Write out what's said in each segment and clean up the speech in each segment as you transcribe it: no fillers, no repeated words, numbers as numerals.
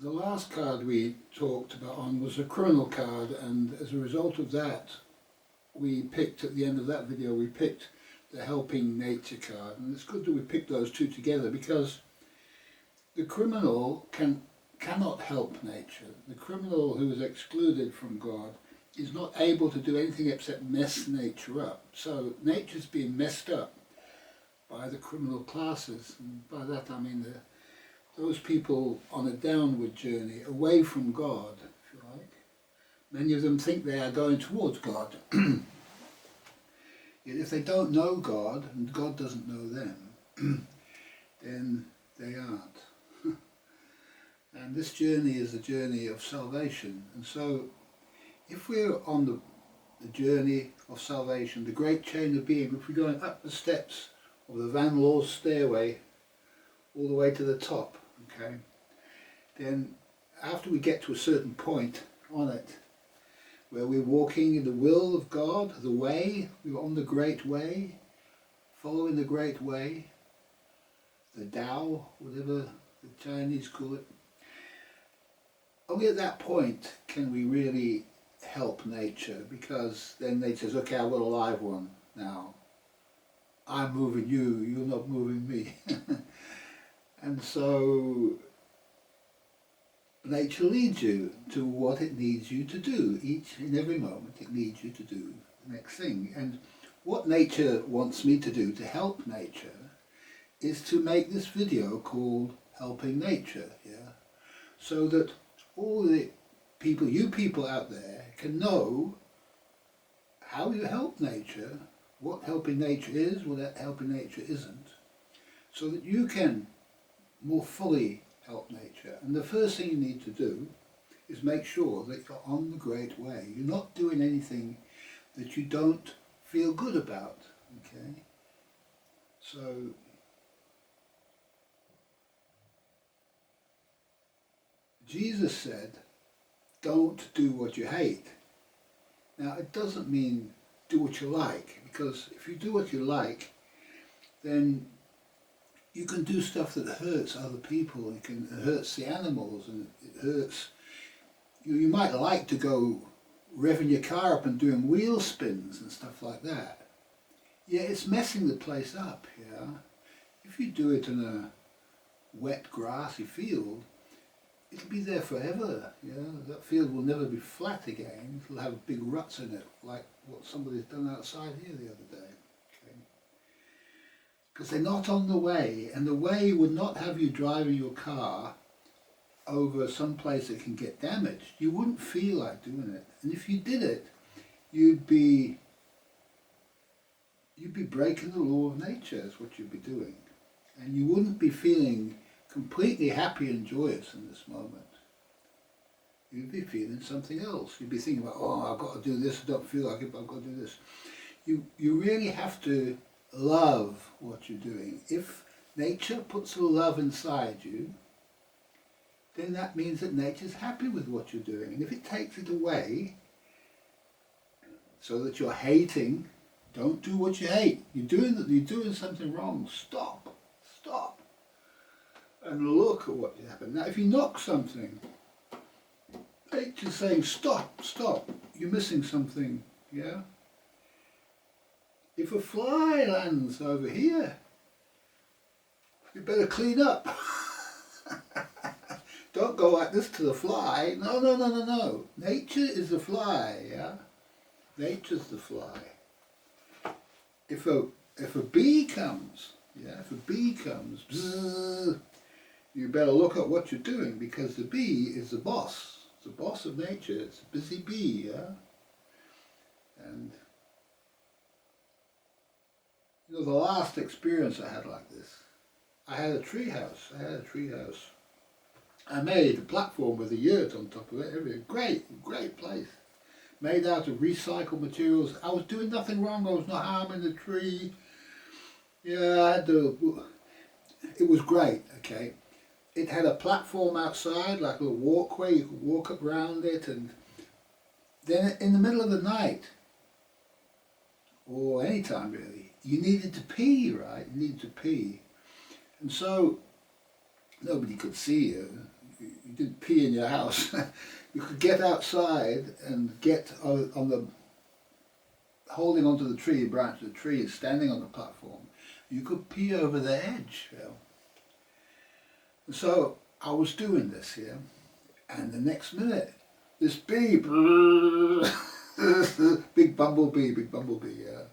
The last card we talked about on was a criminal card, and as a result of that, we picked, at the end of that video, we picked the helping nature card. And it's good that we picked those two together, because the criminal cannot help nature. The criminal who is excluded from God is not able to do anything except mess nature up. So nature's being messed up by the criminal classes, and by that I mean those people on a downward journey away from God, if you like. Many of them think they are going towards God. Yet if they don't know God, and God doesn't know them, then they aren't. And this journey is the journey of salvation. And so if we're on the journey of salvation, the great chain of being, if we're going up the steps of the Vanlose stairway all the way to the top, okay, then after we get to a certain point on it, where we're walking in the will of God, the way, we're on the great way, following the great way, the Tao, whatever the Chinese call it, only at that point can we really help nature, because then nature says, okay, I've got a live one now. I'm moving you, you're not moving me. And so nature leads you to what it needs you to do. Each and every moment it needs you to do the next thing. And what nature wants me to do to help nature is to make this video called Helping Nature, yeah? So that all the people, you people out there, can know how you help nature, what helping nature is, what helping nature isn't, so that you can more fully help nature. And the first thing you need to do is make sure that you're on the great way. You're not doing anything that you don't feel good about, okay? So Jesus said, don't do what you hate. Now it doesn't mean do what you like, because if you do what you like, then you can do stuff that hurts other people, it hurts the animals, and it hurts, you might like to go revving your car up and doing wheel spins and stuff like that. Yeah, it's messing the place up, yeah. If you do it in a wet grassy field, it'll be there forever, yeah. That field will never be flat again, it'll have big ruts in it, like what somebody's done outside here the other day. Because they're not on the way, and the way would not have you driving your car over some place that can get damaged. You wouldn't feel like doing it, and if you did it, you'd be breaking the law of nature, is what you'd be doing, and you wouldn't be feeling completely happy and joyous in this moment. You'd be feeling something else. You'd be thinking about, oh, I've got to do this, I don't feel like it, but I've got to do this. You really have to love what you're doing. If nature puts a love inside you, then that means that nature's happy with what you're doing. And if it takes it away, so that you're hating, don't do what you hate. You're doing something wrong. Stop. And look at what happened. Now if you knock something, nature's saying stop, you're missing something, yeah? If a fly lands over here, you better clean up. Don't go like this to the fly. No. Nature is the fly, yeah? Nature's the fly. If a bee comes, bzzz, you better look at what you're doing, because the bee is the boss. It's the boss of nature. It's a busy bee, yeah? And you know, the last experience I had like this, I had a tree house. I made a platform with a yurt on top of it. Great place. Made out of recycled materials. I was doing nothing wrong. I was not harming the tree. Yeah, it was great, okay. It had a platform outside, like a little walkway. You could walk up around it, and then in the middle of the night, or any time really, you needed to pee, right? You needed to pee. And so nobody could see you. you didn't pee in your house. You could get outside and get on the, holding onto the tree, branch of the tree, and standing on the platform. You could pee over the edge. You know. And so I was doing this here, and the next minute, this bee, big bumblebee, yeah.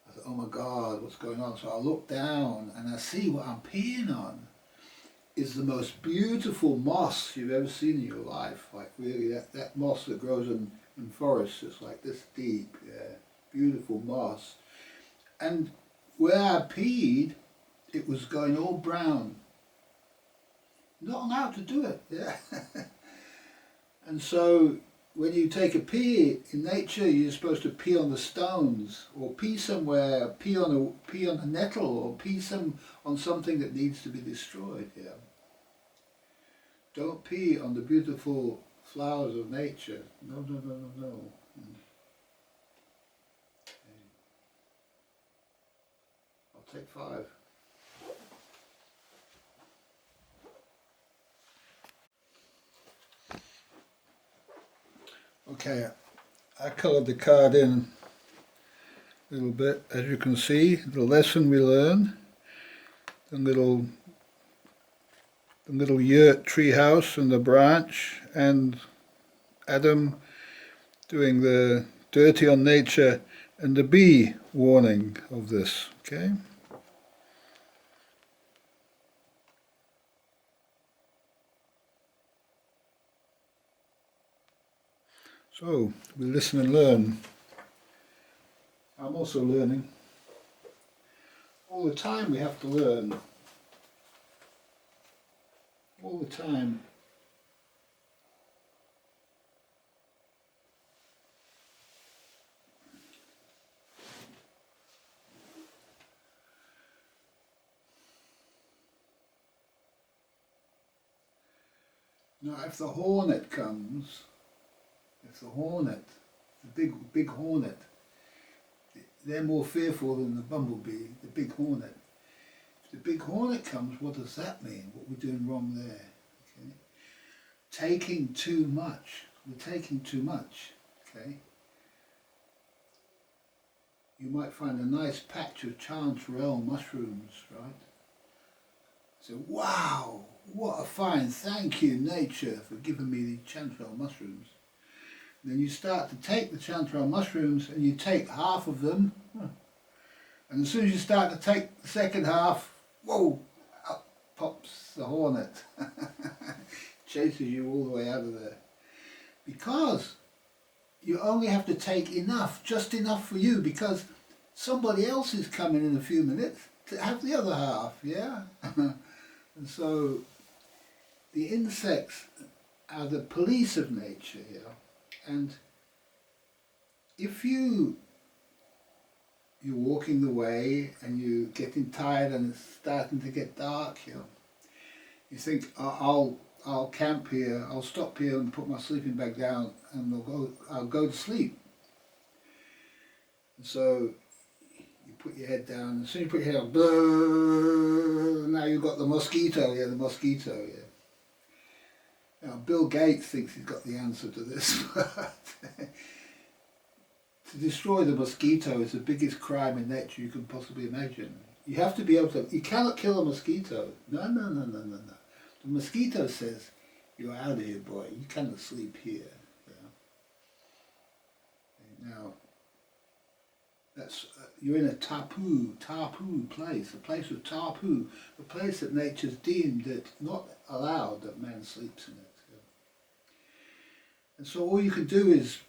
I thought, oh my God, what's going on? So I look down and I see what I'm peeing on is the most beautiful moss you've ever seen in your life. Like really, that moss that grows in forests is like this deep, yeah, beautiful moss. And where I peed, it was going all brown. Not allowed to do it, yeah. And so when you take a pee in nature, you're supposed to pee on the stones, or pee somewhere, pee on a nettle, or pee on something that needs to be destroyed. Yeah. Don't pee on the beautiful flowers of nature. No, no, no, no, no. Okay. I'll take 5. Okay, I coloured the card in a little bit, as you can see, the lesson we learn, the little yurt tree house and the branch, and Adam doing the dirty on nature, and the bee warning of this, okay? So, we listen and learn. I'm also learning. All the time we have to learn. All the time. Now if the hornet comes, the big hornet, they're more fearful than the bumblebee, the big hornet. If the big hornet comes, what does that mean? What we're doing wrong there? Okay? Taking too much. We're taking too much. Okay? You might find a nice patch of chanterelle mushrooms, right? So, wow, what a find, thank you nature for giving me these chanterelle mushrooms. Then you start to take the chanterelle mushrooms and you take half of them, and as soon as you start to take the second half, whoa, up pops the hornet. Chases you all the way out of there. Because you only have to take enough, just enough for you, because somebody else is coming in a few minutes to have the other half, yeah? And so the insects are the police of nature here. And if you're walking the way and you're getting tired and it's starting to get dark, you think, I'll camp here, I'll stop here and put my sleeping bag down and I'll go to sleep. And so you put your head down, and as soon as you put your head down, now you've got the mosquito, yeah. Now Bill Gates thinks he's got the answer to this. To destroy the mosquito is the biggest crime in nature you can possibly imagine. You have to be able to, you cannot kill a mosquito. No. The mosquito says, you're out of here, boy, you cannot sleep here. Yeah. Now, that's you're in a tapu place, a place of tapu, a place that nature's deemed it not allowed that man sleeps in it. Yeah. And so all you can do is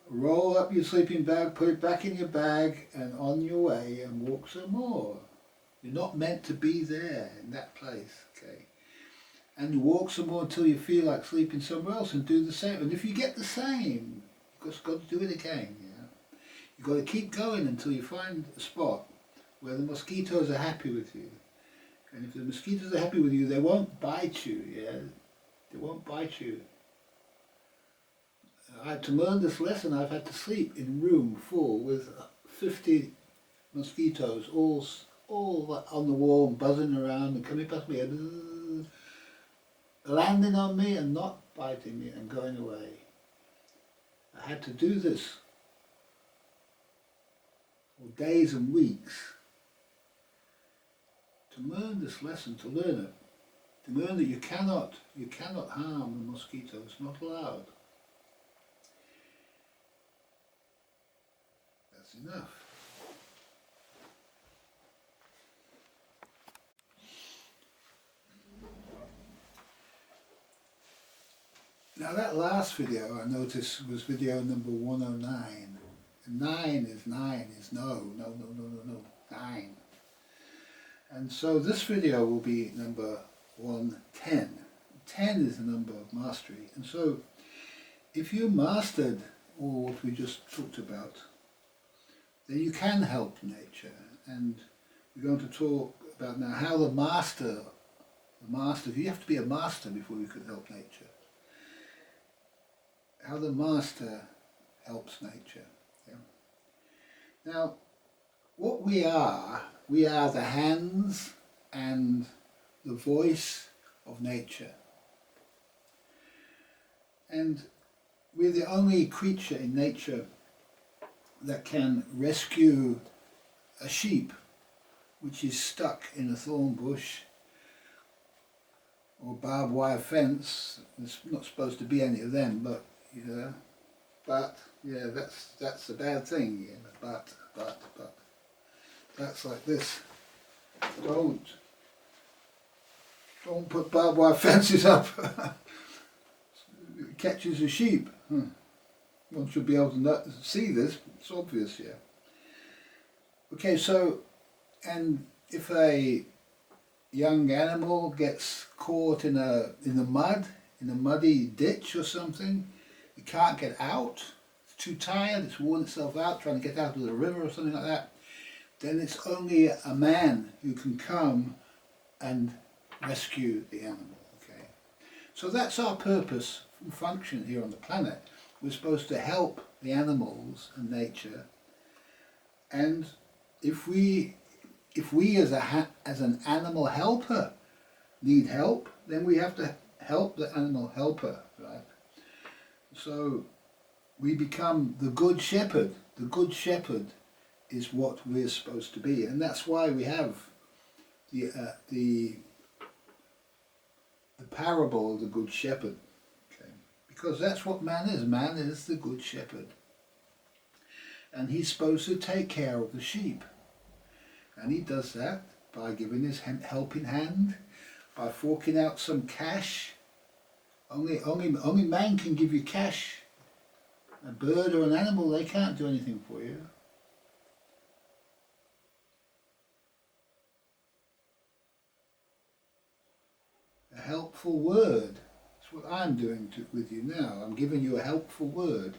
roll up your sleeping bag, put it back in your bag, and on your way and walk some more. You're not meant to be there in that place, okay? And you walk some more until you feel like sleeping somewhere else and do the same. And if you get the same, you've just got to do it again, yeah? You've got to keep going until you find a spot where the mosquitoes are happy with you. And if the mosquitoes are happy with you, they won't bite you, yeah? They won't bite you. To learn this lesson, I've had to sleep in a room full with 50 mosquitoes, all on the wall, buzzing around and coming past me. landing on me and not biting me and going away. I had to do this for days and weeks to learn this lesson, to learn it. To learn that you cannot harm the mosquito, it's not allowed. That's enough. Now that last video I noticed was video number 109. And 9 is no, 9. And so this video will be number 110. 10 is the number of mastery. And so if you mastered all what we just talked about, then you can help nature. And we're going to talk about now how the master, you have to be a master before you can help nature. How the master helps nature. Yeah. Now, what we are the hands and the voice of nature. And we're the only creature in nature that can rescue a sheep which is stuck in a thorn bush or barbed wire fence. There's not supposed to be any of them, but yeah, that's a bad thing. Yeah, but that's like this. Don't put barbed wire fences up. It catches a sheep. One should be able to see this. It's obvious, yeah. Okay, so, and if a young animal gets caught in the mud, in a muddy ditch or something, it can't get out, it's too tired, it's worn itself out trying to get out of the river or something like that, then it's only a man who can come and rescue the animal. Okay, so that's our purpose and function here on the planet. We're supposed to help the animals and nature, and if we as an animal helper need help, then we have to help the animal helper, right? So we become the good shepherd. The good shepherd is what we're supposed to be, and that's why we have the parable of the good shepherd. Okay, because that's what man is. Man is the good shepherd, and he's supposed to take care of the sheep, and he does that by giving his helping hand, by forking out some cash. Only man can give you cash. A bird or an animal, they can't do anything for you. A helpful word. That's what I'm doing with you now. I'm giving you a helpful word.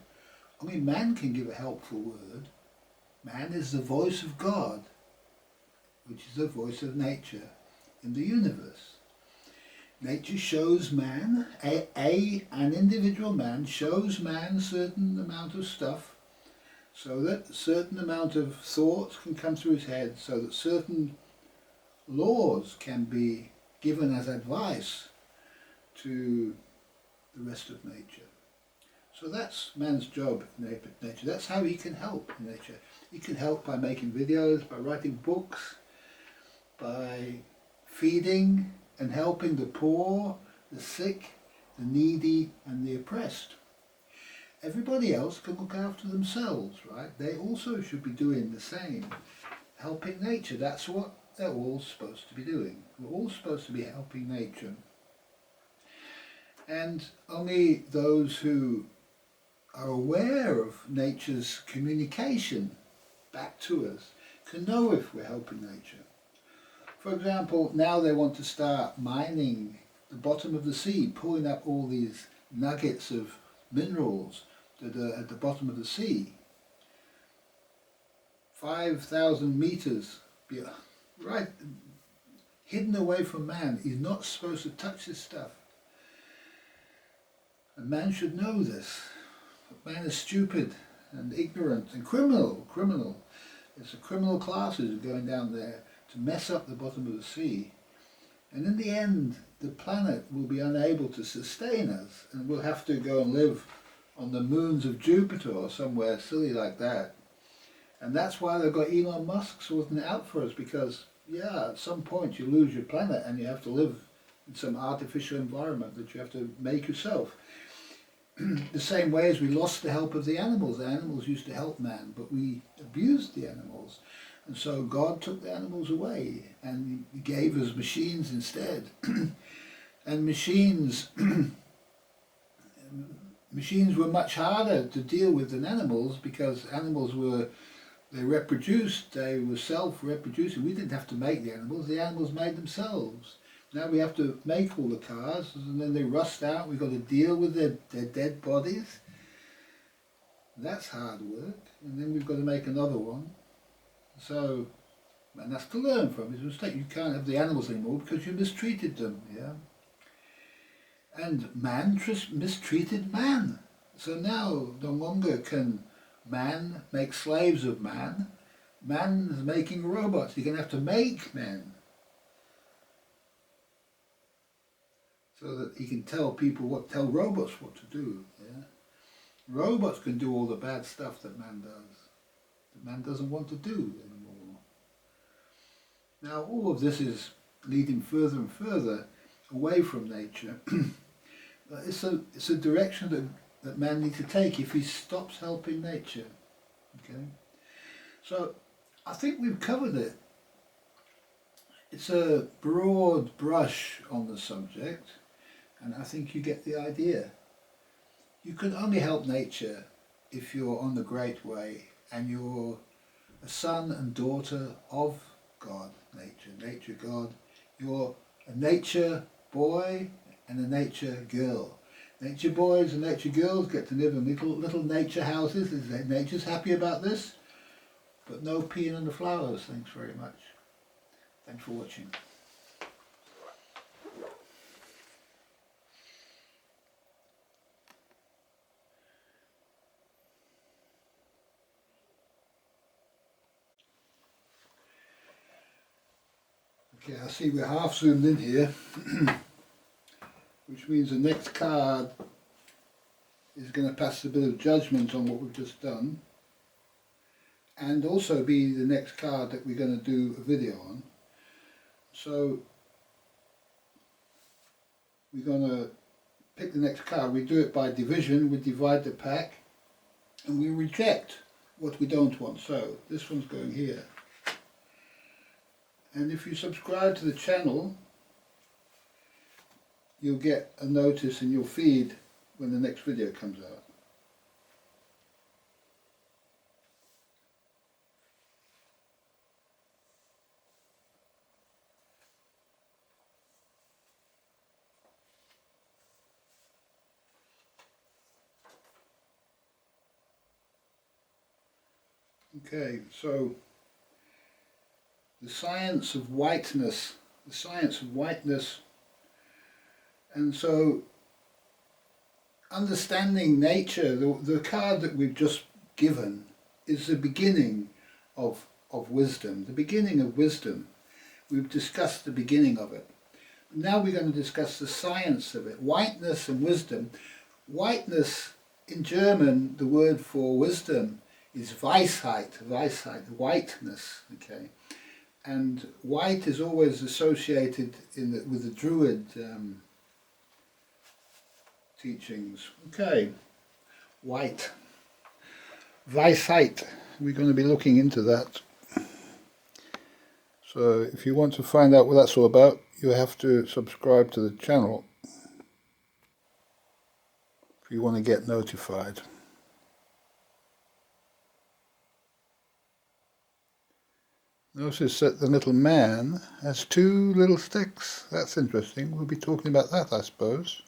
Only man can give a helpful word. Man is the voice of God, which is the voice of nature in the universe. Nature shows man, an individual man shows man a certain amount of stuff, so that a certain amount of thoughts can come through his head, so that certain laws can be given as advice to the rest of nature. So that's man's job in nature. That's how he can help in nature. He can help by making videos, by writing books, by feeding and helping the poor, the sick, the needy and the oppressed. Everybody else can look after themselves, right? They also should be doing the same. Helping nature, that's what they're all supposed to be doing. We're all supposed to be helping nature. And only those who are aware of nature's communication back to us can know if we're helping nature. For example, now they want to start mining the bottom of the sea, pulling up all these nuggets of minerals that are at the bottom of the sea. 5,000 meters, right, hidden away from man. He's not supposed to touch this stuff. And man should know this. But man is stupid and ignorant and criminal. It's the criminal classes going down there to mess up the bottom of the sea. And in the end, the planet will be unable to sustain us, and we'll have to go and live on the moons of Jupiter or somewhere silly like that. And that's why they've got Elon Musk sorting it out for us, because, yeah, at some point you lose your planet and you have to live in some artificial environment that you have to make yourself. The same way as we lost the help of the animals. The animals used to help man, but we abused the animals. And so God took the animals away and he gave us machines instead. And machines were much harder to deal with than animals, because animals they reproduced, they were self-reproducing. We didn't have to make the animals made themselves. Now we have to make all the cars, and then they rust out. We've got to deal with their dead bodies. That's hard work. And then we've got to make another one. So, and that's to learn from. It's a mistake. You can't have the animals anymore because you mistreated them. Yeah. And man mistreated man. So now no longer can man make slaves of man. Man is making robots. You're going to have to make men, so that he can tell robots what to do. Yeah? Robots can do all the bad stuff that man does, that man doesn't want to do anymore. Now all of this is leading further and further away from nature. It's a direction that man needs to take if he stops helping nature. Okay, so I think we've covered it. It's a broad brush on the subject, and I think you get the idea. You can only help nature if you're on the great way and you're a son and daughter of God, nature, God. You're a nature boy and a nature girl. Nature boys and nature girls get to live in little nature houses. Nature's happy about this, but no peeing on the flowers. Thanks very much. Thanks for watching. Okay, I see we're half zoomed in here, which means the next card is going to pass a bit of judgment on what we've just done, and also be the next card that we're going to do a video on. So we're going to pick the next card. We do it by division. We divide the pack and we reject what we don't want. So this one's going here. And if you subscribe to the channel, you'll get a notice in your feed when the next video comes out. Okay, so the science of whiteness, and so understanding nature, the card that we've just given is the beginning of wisdom, the beginning of wisdom. We've discussed the beginning of it. Now we're going to discuss the science of it, whiteness and wisdom. Whiteness, in German, the word for wisdom is Weisheit, whiteness, okay. And white is always associated with the Druid teachings. Okay, white, Weisheit. We're going to be looking into that. So if you want to find out what that's all about, you have to subscribe to the channel if you want to get notified. Notice that the little man has two little sticks. That's interesting. We'll be talking about that, I suppose.